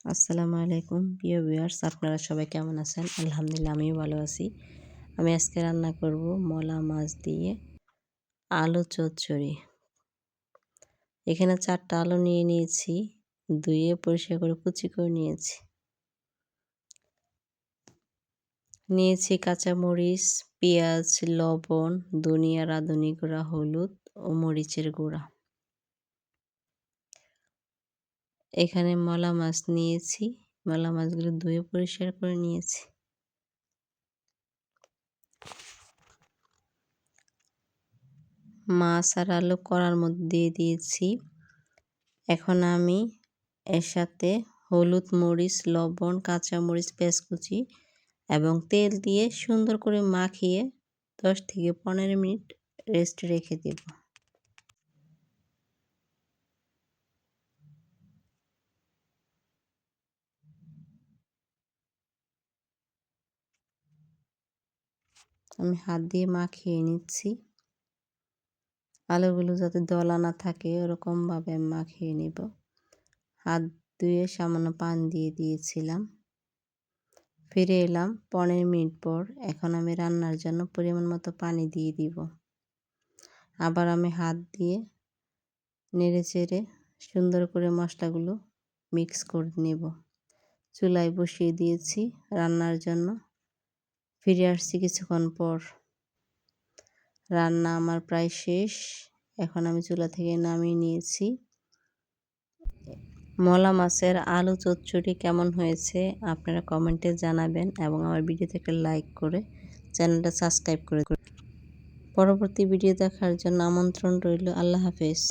আসসালামু আলাইকুম প্রিয় ভিউয়ার্স, আপনারা সবাই কেমন আছেন? আলহামদুলিল্লাহ আমিও ভালো আছি। আমি আজকে রান্না করব মলা মাছ দিয়ে আলু চচ্চড়ি। এখানে 4টা আলু নিয়ে নিয়েছি, ধুয়ে পরিষ্কার করে কুচি করে নিয়েছি। নিয়েছি কাঁচামরিচ, পেঁয়াজ, লবণ, ধনিয়া, রাঁধুনি গুঁড়া, হলুদ ও মরিচের গুঁড়া। এখানে মলা মাছ নিয়েছি, মলা মাছগুলো ধুয়ে পরিষ্কার করে নিয়েছি। মাছ আর আলু কড়ার মধ্যে দিয়ে দিয়েছি। এখন আমি এর সাথে হলুদ, মরিচ, লবণ, কাঁচামরিচ, পেঁয়াজ কুচি এবং তেল দিয়ে সুন্দর করে মাখিয়ে 10 থেকে 15 মিনিট রেস্টে রেখে দেব। আমি হাত দিয়ে মাখিয়ে নিচ্ছি। আলুগুলো যাতে দলা না থাকে ওরকমভাবে আমি মাখিয়ে নেব। হাত ধুয়ে সামান্য পানি দিয়ে দিয়েছিলাম। ফিরে এলাম 15 মিনিট পর। এখন আমি রান্নার জন্য পরিমাণ মতো পানি দিয়ে দিব। আবার আমি হাত দিয়ে নেড়েচেড়ে সুন্দর করে মশলাগুলো মিক্স করে নেব। চুলায় বসিয়ে দিয়েছি রান্নার জন্য। ফিরে আসছি কিছুক্ষণ পর। রান্না আমার প্রায় শেষ। এখন আমি চুলা থেকে নামিয়ে নিয়েছি। মলা মাছের আলু চচ্চড়ি কেমন হয়েছে আপনারা কমেন্টে জানাবেন এবং আমার ভিডিওতে একটা লাইক করে চ্যানেলটা সাবস্ক্রাইব করে পরবর্তী ভিডিও দেখার জন্য আমন্ত্রণ রইল। আল্লাহ হাফেজ।